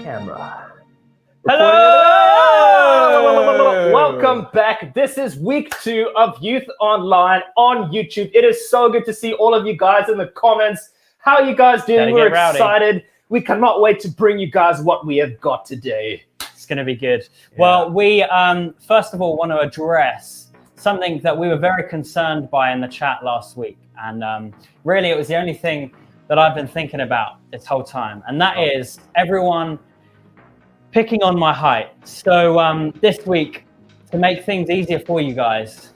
camera. Hello! Welcome back. This is week 2 of Youth Online on YouTube. It is so good to see all of you guys in the comments. How are you guys doing? We're excited. We cannot wait to bring you guys what we have got today. It's going to be good. Yeah. Well, we first of all want to address something that we were very concerned by in the chat last week. And really, it was the only thing that I've been thinking about this whole time. And that is everyone picking on my height. So this week, to make things easier for you guys,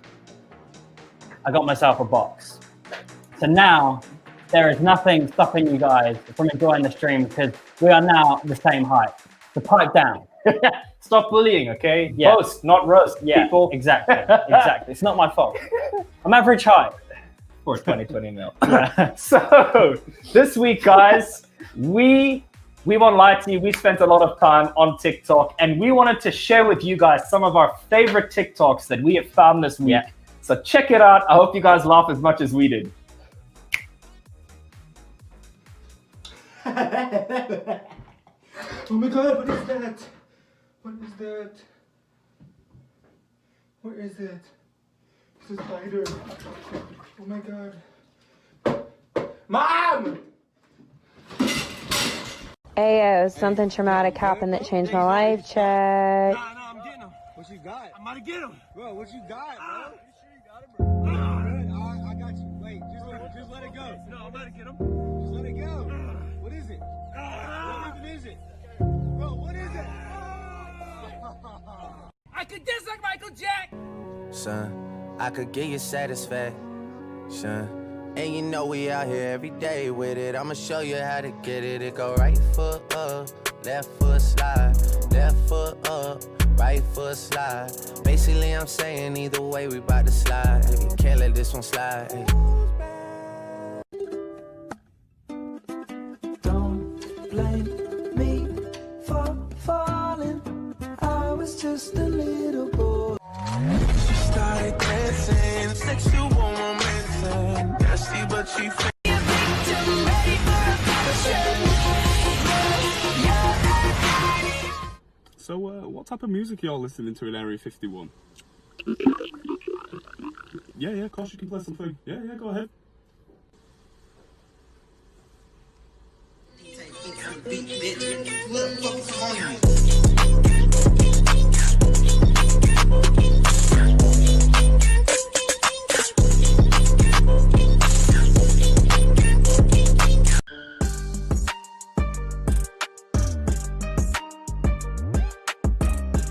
I got myself a box. So now there is nothing stopping you guys from enjoying the stream because we are now the same height. So pipe down. Stop bullying, okay? Yeah. Boast, not roast, people. Exactly, exactly. It's not my fault. I'm average height. For 2020 mil. Yeah. So this week, guys, we won't lie to you. We spent a lot of time on TikTok, and we wanted to share with you guys some of our favorite TikToks that we have found this week. Yeah. So check it out. I hope you guys laugh as much as we did. Oh my God, what is that? What is that? What is it? It's a spider. Oh my God. Mom! Ayo, something traumatic happened that changed my life. Check. Nah, I'm getting him. What you got? I'm about to get him. Bro, what you got, bro? You sure you got him, bro? I got you. Wait, just let it go. No, I'm about to get him. Just let it go. What is it? What even is it? Bro, what is it? I could dance like Michael Jackson. Son, I could get you satisfaction. And you know we out here every day with it. I'ma show you how to get it. It go right foot up, left foot slide, left foot up, right foot slide. Basically, I'm saying either way we bout to slide. Hey, can't let this one slide. Hey. Don't blame me for falling. I was just a little boy. Started dancing, sexual momentum. Nasty, but she So, what type of music are y'all listening to in Area 51? Yeah, of course you can play something. Yeah, go ahead.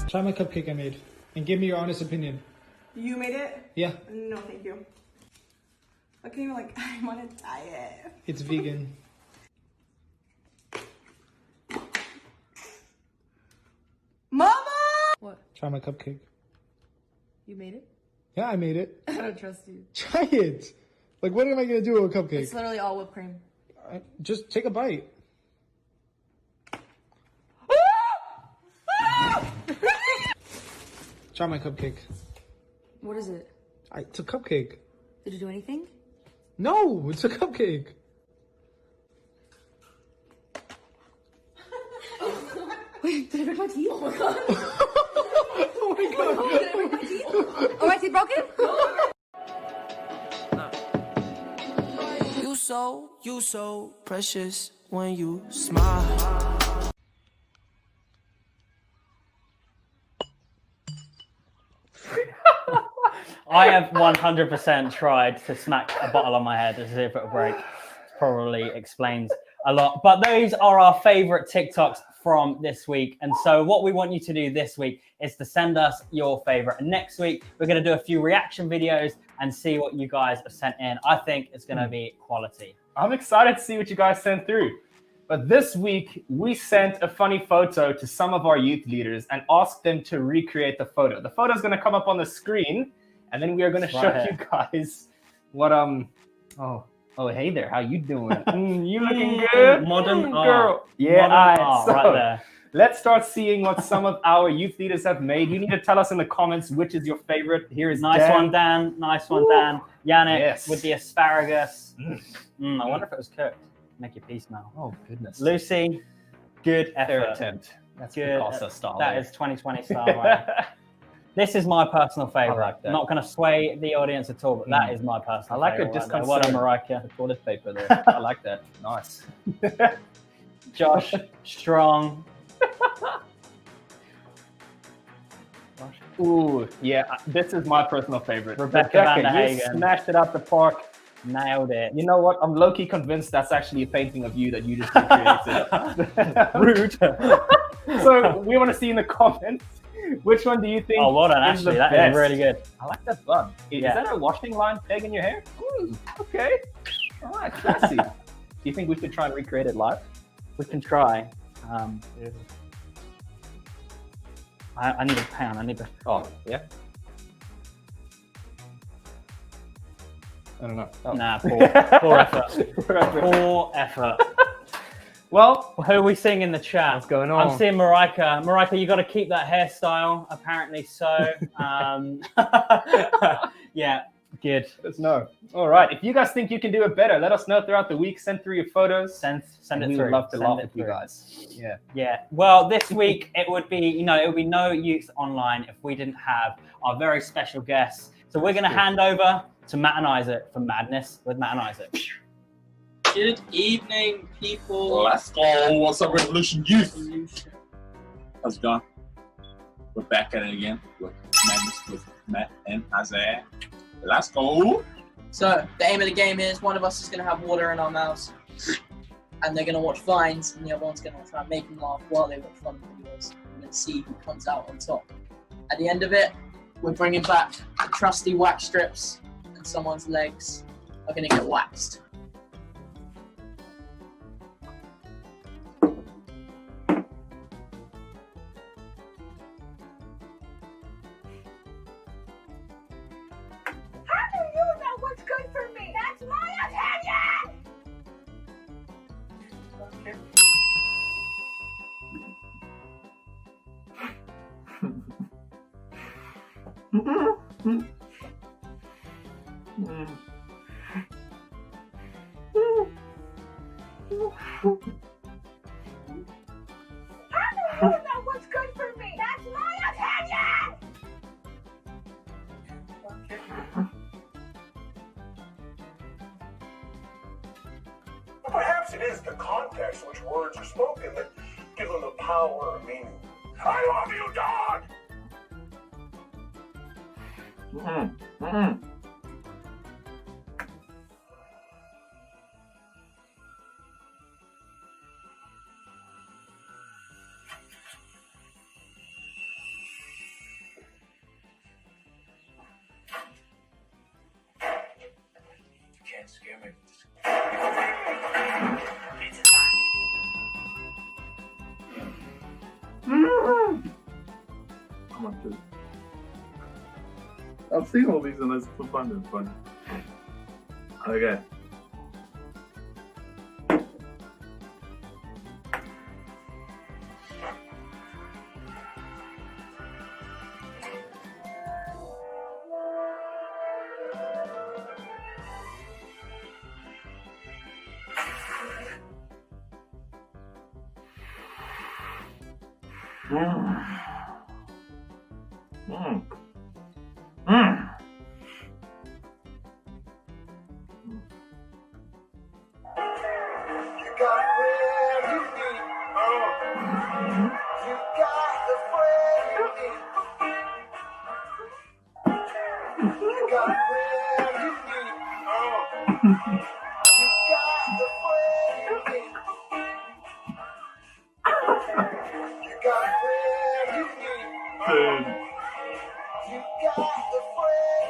Try my cupcake I made and give me your honest opinion. You made it? Yeah. No, thank you. I can't even I'm on a diet. It's vegan. Mama! What? Try my cupcake. You made it? Yeah, I made it. I don't trust you. Try it. Like, what am I gonna do with a cupcake? It's literally all whipped cream. Just take a bite. Try my cupcake. What is it? It's a cupcake. Did you do anything? No, it's a cupcake. Wait, did I break my teeth? Oh my God. Oh my God. Did I break my teeth? Are my teeth broken? You so precious when you smile. I have 100% tried to smack a bottle on my head as if it would break. Probably explains a lot. But those are our favorite TikToks from this week. And so what we want you to do this week is to send us your favorite. And next week, we're going to do a few reaction videos and see what you guys have sent in. I think it's going to be quality. I'm excited to see what you guys sent through. But this week, we sent a funny photo to some of our youth leaders and asked them to recreate the photo. The photo is going to come up on the screen, and then we are going to show you guys what oh hey there, how you doing? You looking good? Modern girl. art. Yeah, Modern art, right there. Let's start seeing what some of our youth leaders have made. You need to tell us in the comments which is your favorite. Here is nice Dan. one, Dan. Nice one, Dan. Yannick Yes. with the asparagus. I wonder if it was cooked. Make your peace now. Oh goodness. Lucy. Good Their effort. attempt. That's Good. Picasso style. That there. is 2020 style. Right? This is my personal favorite. like that. I'm not going to sway the audience at all, but that is my personal I like favorite. it. Right there. Well done, Mariah. The toilet paper there. I like that. Nice. Josh, strong. Ooh, yeah. This is my personal favorite. Rebecca van der you Hagen. smashed it out the park. Nailed it. You know what? I'm low-key convinced that's actually a painting of you that you just recreated. Rude. So we want to see in the comments, which one do you think Oh, well done, is the Ashley. That best? is really good. I like that bun. Is Yeah. that a washing line peg in your hair? Ooh, okay. All right, classy. Do you think we should try and recreate it live? We can try. I need a pen. I need a. Oh, yeah. I don't know. Oh. Nah, poor effort. Poor effort. Well, Who are we seeing in the chat? what's going on? I'm seeing Marika. Marika, you got to keep that hairstyle. Apparently so. Yeah, good. Let us know. All right. If you guys think you can do it better, let us know throughout the week. Send through your photos. Send it We through. would love to Send laugh it with you through. guys. Yeah. Yeah. Well, this week it would be no youth online if we didn't have our very special guests. So we're going to hand over to Matt and Isaac for Madness with Matt and Isaac. Good evening, people. Let's go. What's up, Revolution Youth? How's it going? We're back at it again with Madness with Matt and Isaiah. Let's go. So, the aim of the game is one of us is going to have water in our mouths, and they're going to watch Vines, and the other one's going to try and make them laugh while they watch fun videos, and then see who comes out on top. At the end of it, we're bringing back the trusty wax strips, and someone's legs are going to get waxed. What's good for me? That's my opinion! How do you know what's good for me? That's my opinion! Perhaps it is the context in which words are spoken that give them the power or meaning. I love you, dog! You can't scare me. Come on, dude. I've seen all these and it's for fun and fun. Okay.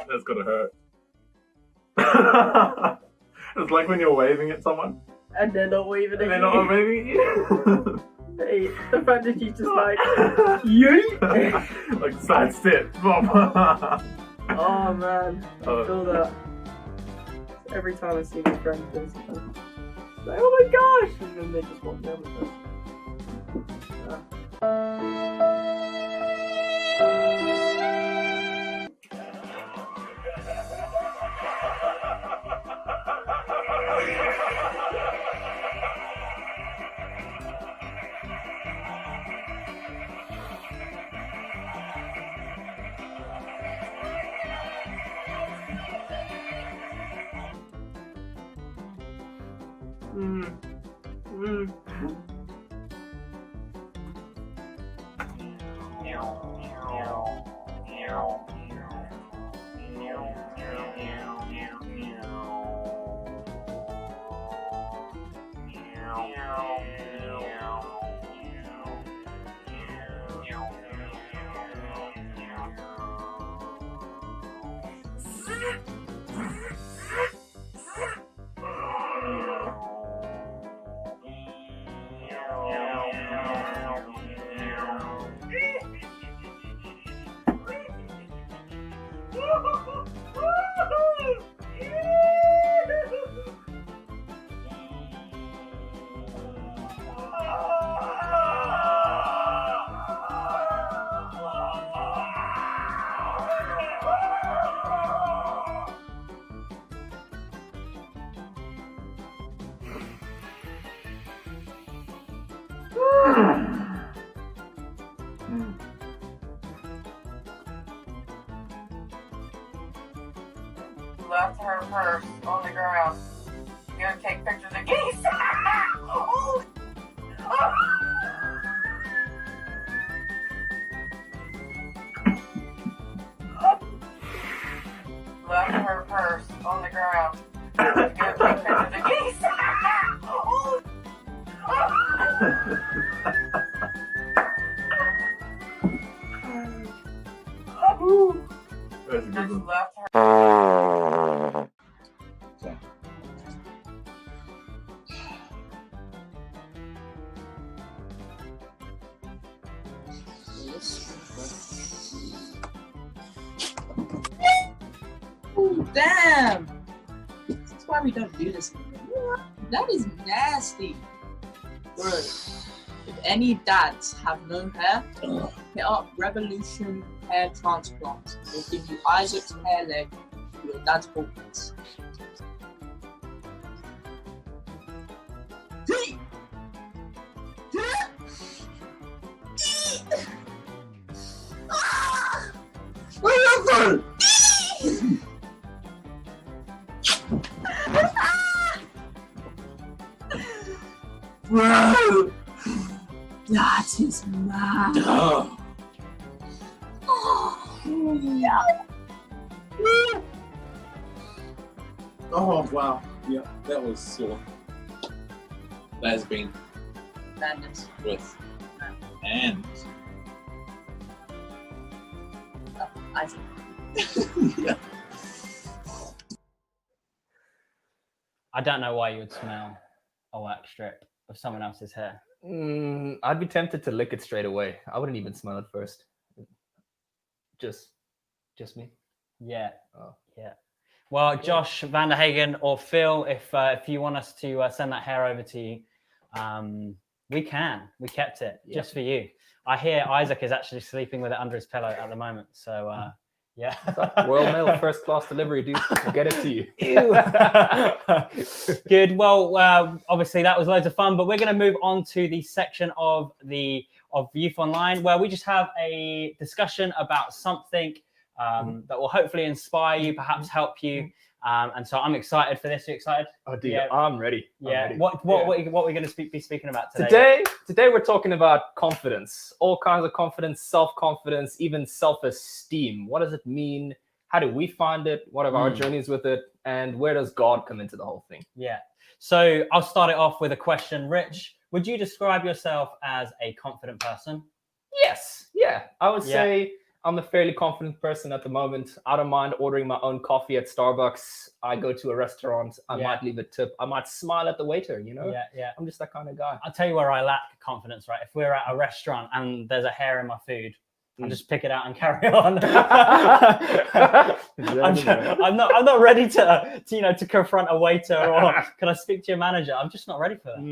That's gotta hurt. It's like when you're waving at someone. And they're not waving And they're not waving at you. Hey, the fact that you just like, yeet! Like side step. Oh man, I feel that. Every time I see my friends do something, it's like, oh my gosh! And then they just walk down with us. Left her purse on the ground. Gonna take pictures of geese. Oh. Left her purse on the ground. Gonna take pictures of geese. Oh. That's a good one. Left her. So, Ooh, damn! That's why we don't do this anymore. That is nasty. Bro, if any dads have no hair, hit up Revolution Hair Transplant. They'll give you Isaac's hair leg for your dad's baldness. Bro, that is mad. oh wow, yeah, that was sore. That has been Madness. with and Oh, Isaac. yeah. I don't know why you would smell a wax strip of someone else's hair. I'd be tempted to lick it straight away. I wouldn't even smell it first. Just me. Yeah. Oh. Yeah. Well, Josh Vanderhagen or Phil, if you want us to send that hair over to you, we can. We kept it just for you. I hear Isaac is actually sleeping with it under his pillow at the moment. So, yeah. Royal Mail first class delivery, dude. We'll get it to you. Good. Well, obviously that was loads of fun, but we're going to move on to the section of Youth Online where we just have a discussion about something that will hopefully inspire you, perhaps help you. And so I'm excited for this. Are you excited? Oh, dude, Yeah. I'm ready. I'm Yeah. ready. What are we going to be speaking about today? Today we're talking about confidence, all kinds of confidence, self-confidence, even self-esteem. What does it mean? How do we find it? What are our journeys with it? And where does God come into the whole thing? Yeah. So I'll start it off with a question. Rich, would you describe yourself as a confident person? Yes. Yeah. I would say I'm a fairly confident person at the moment. I don't mind ordering my own coffee at Starbucks. I go to a restaurant. I might leave a tip. I might smile at the waiter, you know? Yeah. I'm just that kind of guy. I'll tell you where I lack confidence, right? If we're at a restaurant and there's a hair in my food, I'll just pick it out and carry on. I'm not ready to confront a waiter or can I speak to your manager? I'm just not ready for that.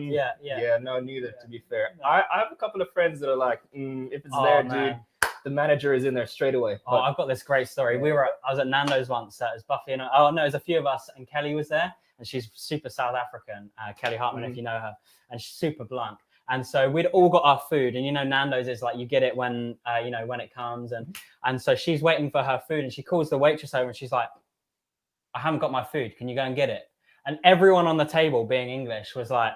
Yeah, no, neither, to be fair. I have a couple of friends that are like, if it's dude, the manager is in there straight away. Oh, I've got this great story. I was at Nando's once. It was Buffy and it was a few of us, and Kelly was there, and she's super South African. Kelly Hartman, if you know her, and she's super blunt. And so we'd all got our food, and Nando's is like you get it when when it comes, and so she's waiting for her food, and she calls the waitress over, and she's like, "I haven't got my food. Can you go and get it?" and everyone on the table, being English, was like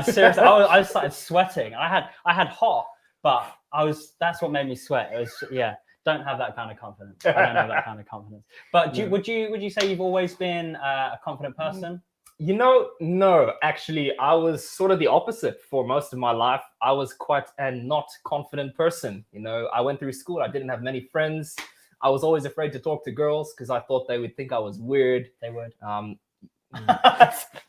seriously, I started sweating. I had hot, but that's what made me sweat. It was don't have that kind of confidence. I don't have that kind of confidence. But would you say you've always been a confident person? No, actually, I was sort of the opposite for most of my life. I was quite a not confident person. I went through school. I didn't have many friends. I was always afraid to talk to girls because I thought they would think I was weird. They would.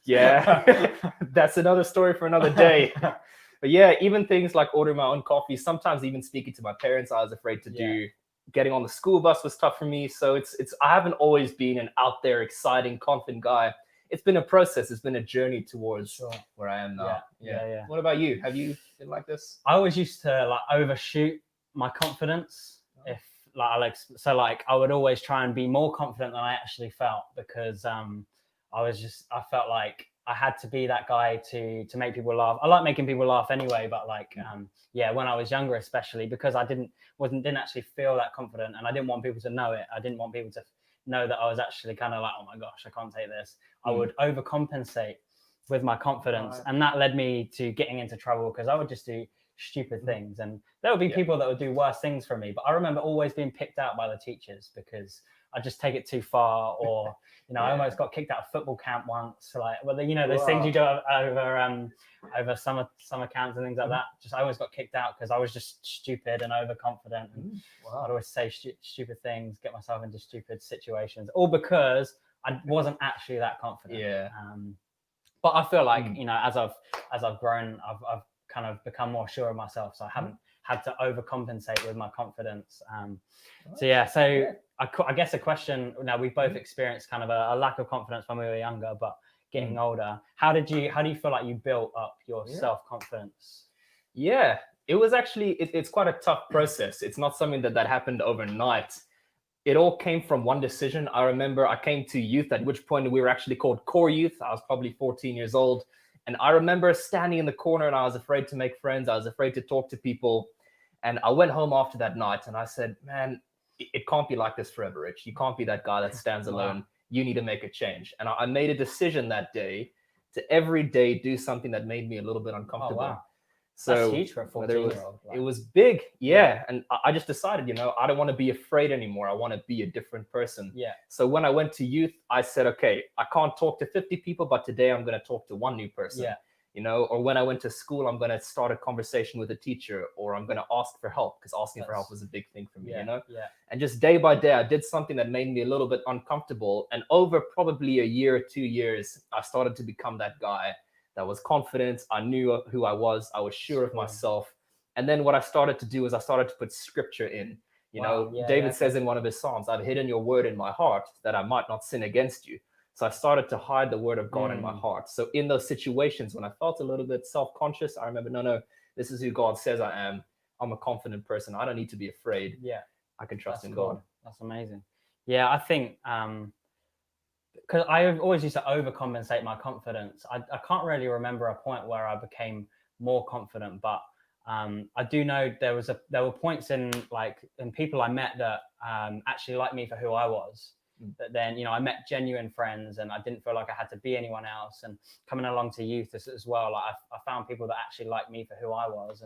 Yeah, that's another story for another day. But yeah, even things like ordering my own coffee, sometimes even speaking to my parents, I was afraid to do. Getting on the school bus was tough for me. So I haven't always been an out there, exciting, confident guy. It's been a process. It's been a journey towards where I am now. Yeah. What about you? Have you been like this? I always used to overshoot my confidence. I would always try and be more confident than I actually felt because I felt like I had to be that guy to make people laugh. I like making people laugh anyway, but when I was younger, especially because I didn't actually feel that confident, and I didn't want people to know it. I didn't want people to know that I was actually kind of like, oh my gosh, I can't take this. I would overcompensate with my confidence, and that led me to getting into trouble because I would just do stupid things, and there would be people that would do worse things for me. But I remember always being picked out by the teachers because I just take it too far, or I almost got kicked out of football camp once. Those things you do over summer camps and things like that. I always got kicked out because I was just stupid and overconfident, and I'd always say stupid things, get myself into stupid situations, all because I wasn't actually that confident. Yeah. But I feel like as I've grown, I've kind of become more sure of myself, so I haven't had to overcompensate with my confidence. I guess a question. Now we've both experienced kind of a lack of confidence when we were younger, but getting older, how do you feel like you built up your self-confidence? Yeah, it was actually it's quite a tough process. It's not something that happened overnight. It all came from one decision. I remember I came to youth, at which point we were actually called Core Youth. I was probably 14 years old. And I remember standing in the corner and I was afraid to make friends. I was afraid to talk to people. And I went home after that night and I said, man, it can't be like this forever, Rich. You can't be that guy that stands alone. You need to make a change. And I made a decision that day to every day do something that made me a little bit uncomfortable. Oh, wow. So that's huge for a 14-year-old. It was big. Yeah. And I just decided, I don't want to be afraid anymore. I want to be a different person. Yeah. So when I went to youth, I said, okay, I can't talk to 50 people, but today I'm going to talk to one new person. Yeah. Or when I went to school, I'm going to start a conversation with a teacher, or I'm going to ask for help, because asking for help was a big thing for me, Yeah. And just day by day, I did something that made me a little bit uncomfortable. And over probably a year or 2 years, I started to become that guy that was confident. I knew who I was. I was sure of myself. And then what I started to do is I started to put scripture in. David says in one of his Psalms, I've hidden your word in my heart that I might not sin against you. So I started to hide the word of God in my heart. So in those situations, when I felt a little bit self-conscious, I remember, no, this is who God says I am. I'm a confident person. I don't need to be afraid. Yeah. I can trust in cool. God. That's amazing. Yeah, I think because I always used to overcompensate my confidence. I can't really remember a point where I became more confident, but I do know there were points in people I met that actually liked me for who I was. But then, I met genuine friends and I didn't feel like I had to be anyone else. And coming along to youth as well, I found people that actually liked me for who I was.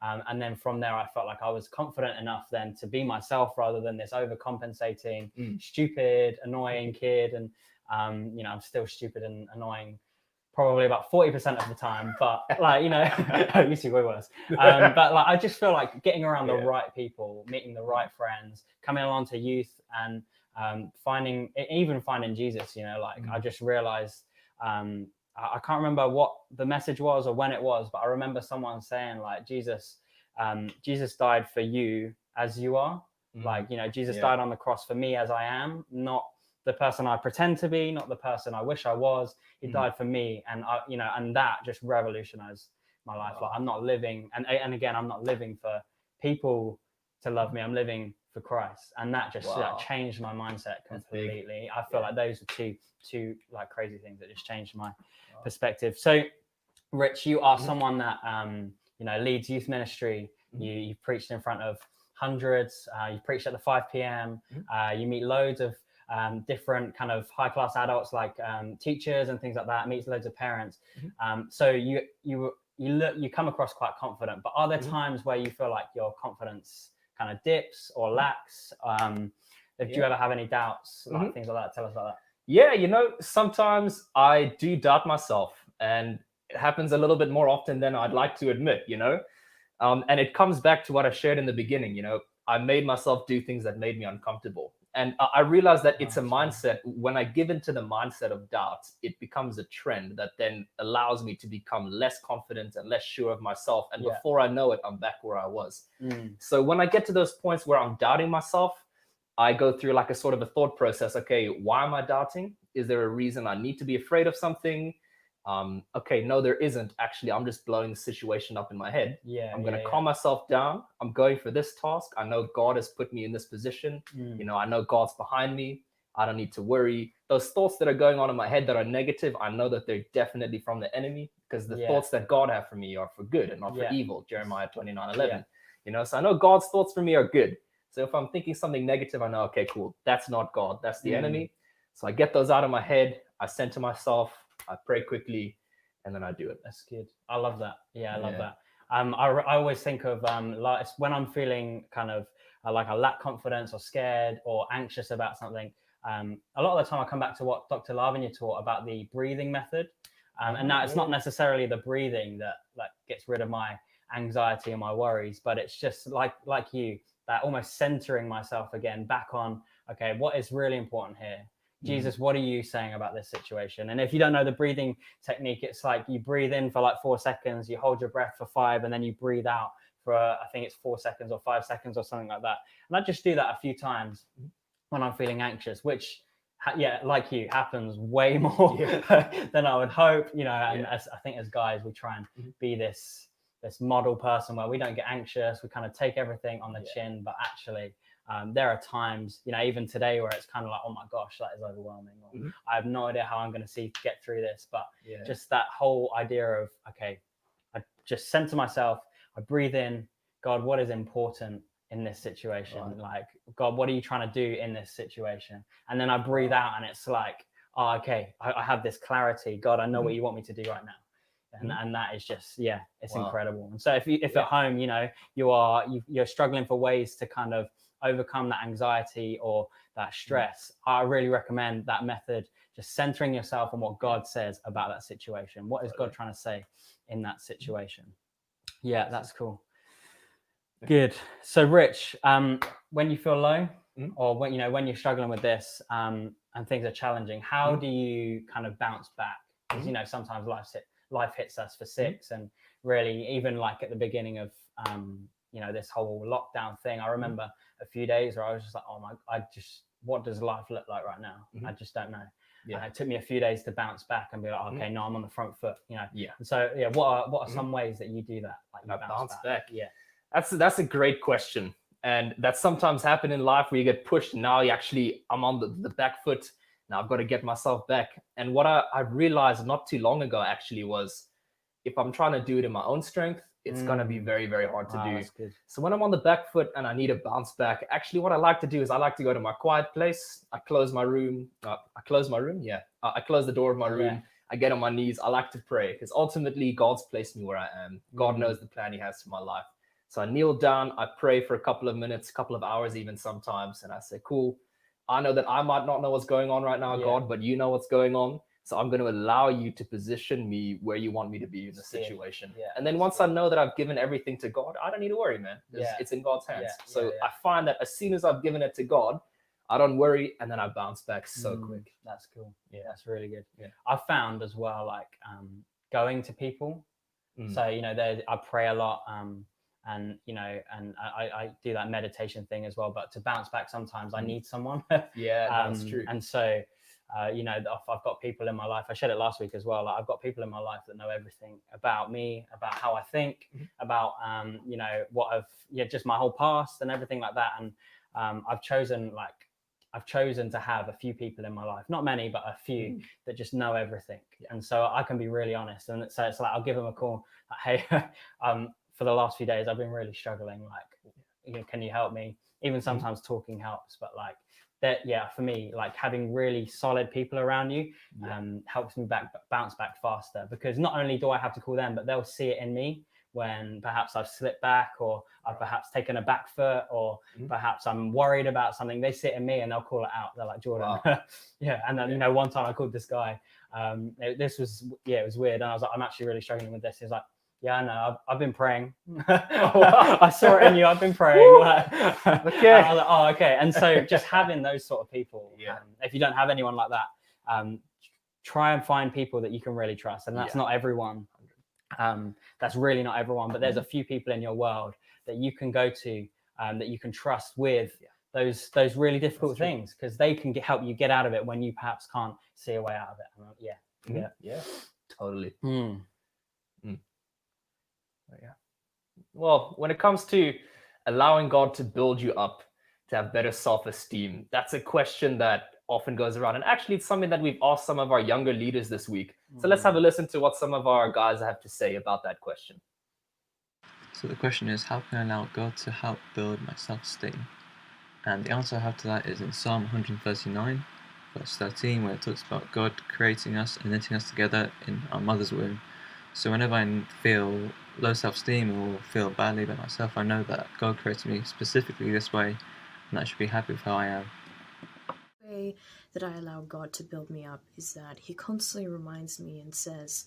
And then from there, I felt like I was confident enough then to be myself rather than this overcompensating, stupid, annoying kid. And, I'm still stupid and annoying probably about 40% of the time, but I used to be way worse. But I just feel like getting around the right people, meeting the right friends, coming along to youth and finding Jesus, I just realized, I can't remember what the message was or when it was, but I remember someone saying Jesus died for you as you are. Jesus died on the cross for me as I am, not the person I pretend to be, not the person I wish I was. He died for me. And and that just revolutionized my life. I'm not living, and again, I'm not living for people to love me. I'm living for Christ. And that just changed my mindset completely. I feel like those are two crazy things that just changed my perspective. So Rich, you are someone that, leads youth ministry. You've preached in front of hundreds. You preached at the 5 p.m. You meet loads of different kind of high class adults like teachers and things like that. Meets loads of parents. So you come across quite confident. But are there times where you feel like your confidence kind of dips or lacks? If you ever have any doubts, like things like that, tell us about that. Yeah, sometimes I do doubt myself, and it happens a little bit more often than I'd like to admit, and it comes back to what I shared in the beginning. I made myself do things that made me uncomfortable. And I realized that it's a mindset. When I give into the mindset of doubt, it becomes a trend that then allows me to become less confident and less sure of myself. And before I know it, I'm back where I was. So when I get to those points where I'm doubting myself, I go through like a sort of a thought process. Okay, why am I doubting? Is there a reason I need to be afraid of something? Okay, no, there isn't. Actually, I'm just blowing the situation up in my head. I'm going to calm myself down. I'm going for this task. I know God has put me in this position. I know God's behind me. I don't need to worry. Those thoughts that are going on in my head that are negative, I know that they're definitely from the enemy, because the thoughts that God have for me are for good and not for evil. Jeremiah 29:11. So I know God's thoughts for me are good. So if I'm thinking something negative, I know, okay, cool, that's not God, that's the enemy. So I get those out of my head. I center myself. I pray quickly, and then I do it. That's good. I love that. Yeah, I love that. I always think of like when I'm feeling kind of like I lack confidence or scared or anxious about something. A lot of the time I come back to what Dr. Lavanya taught about the breathing method. And now it's not necessarily the breathing that like gets rid of my anxiety and my worries, but it's just like you, that almost centering myself again back on, okay, what is really important here? Jesus, what are you saying about this situation? And if you don't know the breathing technique, it's like you breathe in for like 4 seconds, you hold your breath for 5, and then you breathe out for, I think it's 4 seconds or 5 seconds or something like that. And I just do that a few times when I'm feeling anxious, which, like you, happens way more than I would hope, and as, I think as guys, we try and be this model person where we don't get anxious. We kind of take everything on the chin, but actually, there are times, even today, where it's kind of like, oh my gosh, that is overwhelming. Or, I have no idea how I'm going to get through this. But just that whole idea of, okay, I just center myself, I breathe in, God, what is important in this situation? Like, God, what are you trying to do in this situation? And then I breathe out, and it's like, oh, okay, I have this clarity. God, I know what you want me to do right now. And that is just, it's incredible. And so if at home, you're struggling for ways to kind of overcome that anxiety or that stress, I really recommend that method, just centering yourself on what God says about that situation. What is God trying to say in that situation? Yeah, that's cool. Good. So Rich, when you feel low or when you're struggling with this and things are challenging, how do you kind of bounce back? Because sometimes life hits us for 6, and really even like at the beginning of this whole lockdown thing, I remember a few days where I was just like, oh my, what does life look like right now? I just don't know. It took me a few days to bounce back and be like, okay, no, I'm on the front foot, And so what are some ways that you do that? Like you bounce back? That's a great question. And that sometimes happen in life where you get pushed. Now I'm on the back foot. Now I've got to get myself back. And what I realized not too long ago actually was, if I'm trying to do it in my own strength, it's going to be very, very hard to do. So when I'm on the back foot and I need to bounce back, actually what I like to do is I like to go to my quiet place. I close my room. I close the door of my room. I get on my knees. I like to pray, because ultimately God's placed me where I am. God knows the plan he has for my life. So I kneel down. I pray for a couple of minutes, couple of hours even sometimes. And I say, cool, I know that I might not know what's going on right now, God, but you know what's going on. So I'm going to allow you to position me where you want me to be in the situation. And then once I know that I've given everything to God, I don't need to worry, man. It's in God's hands. I find that as soon as I've given it to God, I don't worry, and then I bounce back so quick. That's cool. That's really good. I've found as well, like going to people. So, I pray a lot. And I do that meditation thing as well. But to bounce back, sometimes I need someone. That's true. And so, I've got people in my life. I shared it last week as well. Like, I've got people in my life that know everything about me, about how I think, about what just my whole past and everything like that. And I've chosen to have a few people in my life, not many, but a few that just know everything. And so I can be really honest. And so it's like, I'll give them a call. Like, hey, for the last few days, I've been really struggling. Like, can you help me? Even sometimes talking helps, but like that, for me, like having really solid people around you helps me bounce back faster, because not only do I have to call them, but they'll see it in me when perhaps I've slipped back, or I've perhaps taken a back foot, or perhaps I'm worried about something. They see it in me and they'll call it out. They're like, Jordan. Wow. And then, one time I called this guy. This was, it was weird. And I was like, I'm actually really struggling with this. He's like, yeah, I know. I've been praying. I saw it in you. I've been praying. Okay. I was like, oh, okay. And so just having those sort of people, if you don't have anyone like that, try and find people that you can really trust. And that's not everyone. That's really not everyone. But there's a few people in your world that you can go to, that you can trust with those really difficult things, because they can help you get out of it when you perhaps can't see a way out of it. Yeah, totally. Yeah. Well, when it comes to allowing God to build you up, to have better self-esteem, that's a question that often goes around. And actually, it's something that we've asked some of our younger leaders this week. So let's have a listen to what some of our guys have to say about that question. So the question is, how can I allow God to help build my self-esteem? And the answer I have to that is in Psalm 139, verse 13, where it talks about God creating us and knitting us together in our mother's womb. So whenever I feel low self-esteem or feel badly about myself, I know that God created me specifically this way, and I should be happy with how I am. The way that I allow God to build me up is that He constantly reminds me and says,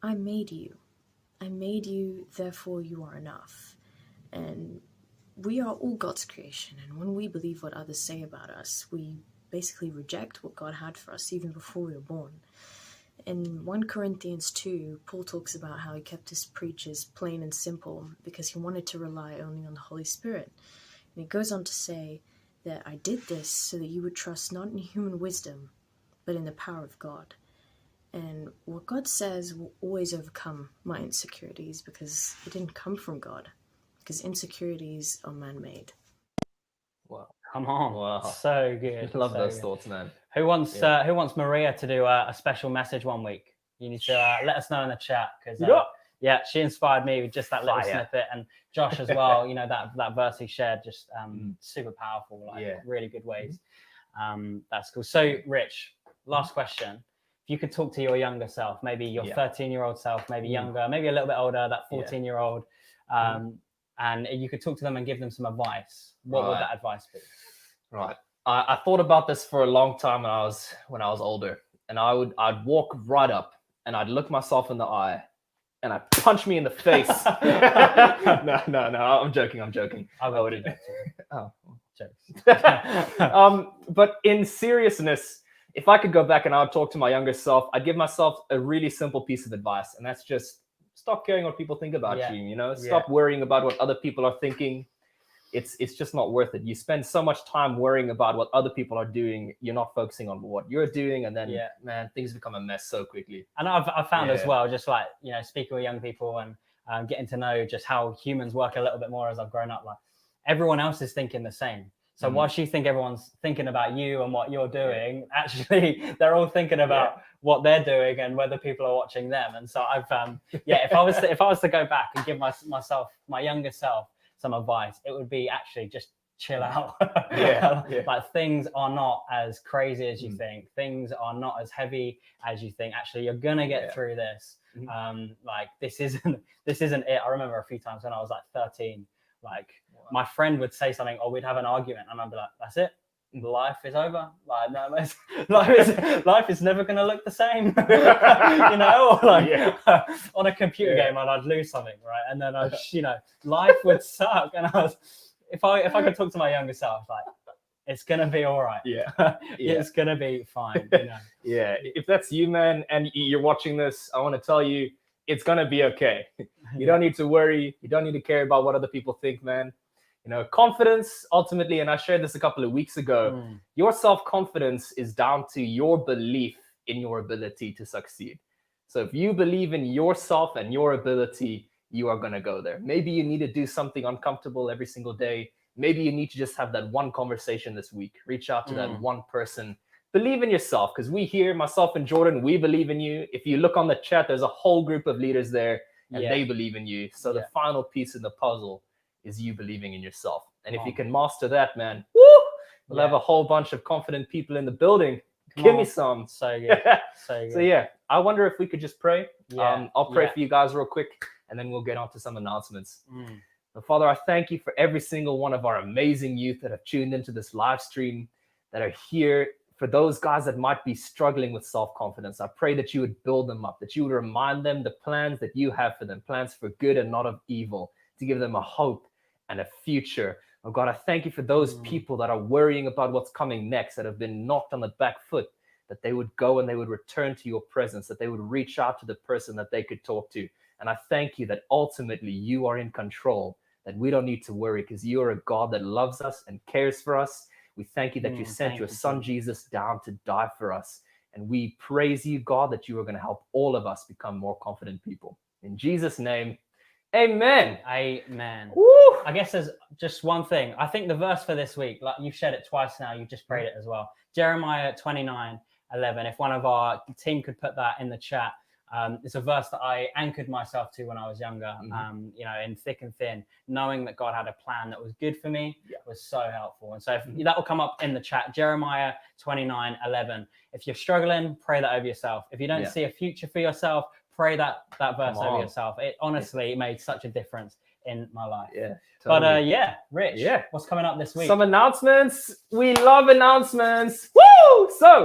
I made you. I made you, therefore you are enough. And we are all God's creation, and when we believe what others say about us, we basically reject what God had for us even before we were born. In 1 Corinthians 2, Paul talks about how he kept his preachers plain and simple because he wanted to rely only on the Holy Spirit. And he goes on to say that I did this so that you would trust not in human wisdom, but in the power of God. And what God says will always overcome my insecurities, because it didn't come from God, because insecurities are man-made. Wow. Come on. Wow. So good. Love so those good. thoughts, man. Who wants Maria to do a special message one week? You need to let us know in the chat, because she inspired me with just that little snippet, and Josh as well. That verse he shared, just super powerful, really good ways. That's cool. So Rich, last question. If you could talk to your younger self, maybe your 13-year-old self, maybe younger, maybe a little bit older, that 14-year-old, and you could talk to them and give them some advice, what would that advice be? Right. I thought about this for a long time when I was older, and I'd walk right up and I'd look myself in the eye and I'd punch me in the face. No, I'm joking. I wouldn't. Oh, jokes. But in seriousness, if I could go back and I would talk to my younger self, I'd give myself a really simple piece of advice, and that's just stop caring what people think about you. Stop worrying about what other people are thinking. It's just not worth it. You spend so much time worrying about what other people are doing. You're not focusing on what you're doing, and then man, things become a mess so quickly. And I've found as well, just like speaking with young people and getting to know just how humans work a little bit more as I've grown up. Like everyone else is thinking the same. So whilst you think everyone's thinking about you and what you're doing, actually they're all thinking about what they're doing and whether people are watching them. And so I've if I was to go back and give my younger self some advice, it would be actually just chill out. Like things are not as crazy as you think. Things are not as heavy as you think. Actually, you're gonna get through this. Like this isn't it. I remember a few times when I was like 13, like my friend would say something, or we'd have an argument, and I'd be like, that's it. Life is over. Like no, life is never going to look the same. Or like on a computer game, and I'd lose something, right? And then life would suck. And if I could talk to my younger self, like it's gonna be all right. It's gonna be fine. If that's you, man, and you're watching this, I want to tell you, it's gonna be okay. You don't need to worry. You don't need to care about what other people think, man. Confidence ultimately, and I shared this a couple of weeks ago, your self-confidence is down to your belief in your ability to succeed. So if you believe in yourself and your ability, you are going to go there. Maybe you need to do something uncomfortable every single day. Maybe you need to just have that one conversation this week. Reach out to that one person. Believe in yourself, because we here, myself and Jordan, we believe in you. If you look on the chat, there's a whole group of leaders there, and they believe in you. So the final piece in the puzzle is you believing in yourself. And if you can master that, man, We'll have a whole bunch of confident people in the building. Give me some. So good. So good. So yeah, I wonder if we could just pray. Yeah. I'll pray Yeah. for you guys real quick, and then we'll get on to some announcements. Mm. But Father, I thank you for every single one of our amazing youth that have tuned into this live stream, that are here. For those guys that might be struggling with self-confidence, I pray that you would build them up, that you would remind them the plans that you have for them, plans for good and not of evil, to give them a hope and a future. Oh God, I thank you for those people that are worrying about what's coming next, that have been knocked on the back foot, that they would go and they would return to your presence, that they would reach out to the person that they could talk to. And I thank you that ultimately you are in control, that we don't need to worry because you are a God that loves us and cares for us. We thank you that you sent your son Jesus down to die for us. And we praise you, God, that you are going to help all of us become more confident people. In Jesus' name, amen. Amen. Woo! I guess there's just one thing. I think the verse for this week, like you've shared it twice now, you've just prayed it as well. Jeremiah 29:11. If one of our team could put that in the chat. It's a verse that I anchored myself to when I was younger, you know, in thick and thin, knowing that God had a plan that was good for me was so helpful. And so if that will come up in the chat, Jeremiah 29:11. If you're struggling, pray that over yourself. If you don't see a future for yourself, pray that verse over yourself. It honestly made such a difference in my life. Yeah. But Rich, what's coming up this week? Some announcements. We love announcements. Woo! So,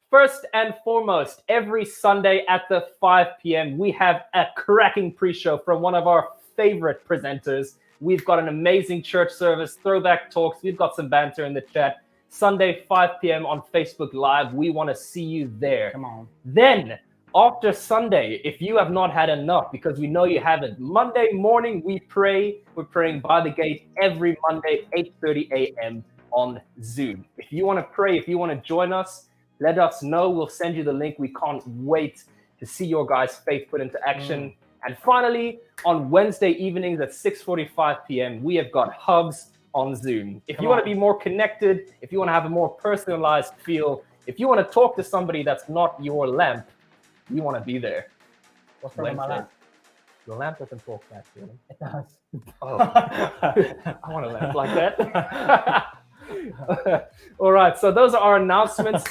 first and foremost, every Sunday at the 5 p.m., we have a cracking pre-show from one of our favorite presenters. We've got an amazing church service, throwback talks. We've got some banter in the chat. Sunday, 5 p.m. on Facebook Live. We want to see you there. Come on. Then, after Sunday, if you have not had enough, because we know you haven't, Monday morning we pray. We're praying by the gate every Monday, 8:30 a.m. on Zoom. If you want to pray, if you want to join us, let us know. We'll send you the link. We can't wait to see your guys' faith put into action. And finally, on Wednesday evenings at 6:45 p.m., we have got Hubs on Zoom. If you want to be more connected, if you want to have a more personalized feel, if you want to talk to somebody that's not your lamp, we want to be there. What's wrong with my lamp? Your lamp doesn't talk back to you. It does. Oh, I want a lamp like that. All right, so those are our announcements.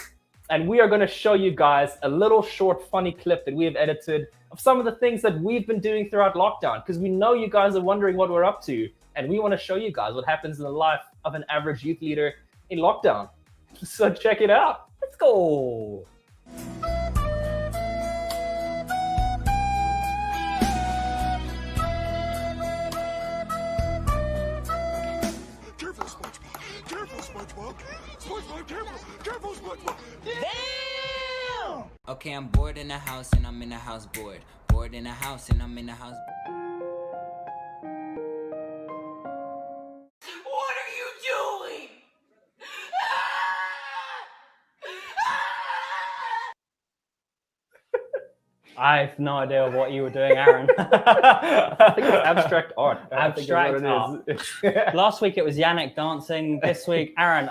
And we are going to show you guys a little short, funny clip that we have edited of some of the things that we've been doing throughout lockdown, because we know you guys are wondering what we're up to. And we want to show you guys what happens in the life of an average youth leader in lockdown. So check it out. Let's go. Careful, SpongeBob. Careful, SpongeBob. SpongeBob, careful. Careful, SpongeBob. Damn! Okay, I'm bored in the house and I'm in the house bored. Bored in the house and I'm in the house. What are you doing? I have no idea what you were doing, Aaron. I think it's abstract art. Abstract art. Last week it was Yannick dancing. This week, Aaron,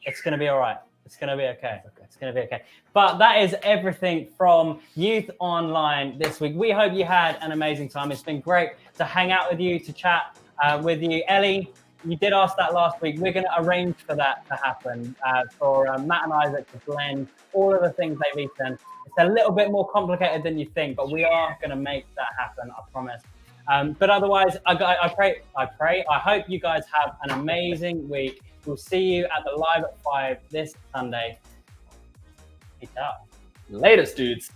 it's going to be all right. It's going to be okay. It's going to be okay. But that is everything from Youth Online this week. We hope you had an amazing time. It's been great to hang out with you, to chat with you. Ellie, you did ask that last week. We're going to arrange for that to happen, for Matt and Isaac to blend all of the things they've eaten. It's a little bit more complicated than you think, but we are going to make that happen, I promise. But otherwise, I pray. I hope you guys have an amazing week. We'll see you at the Live at 5 this Sunday. Peace out. Latest, dudes.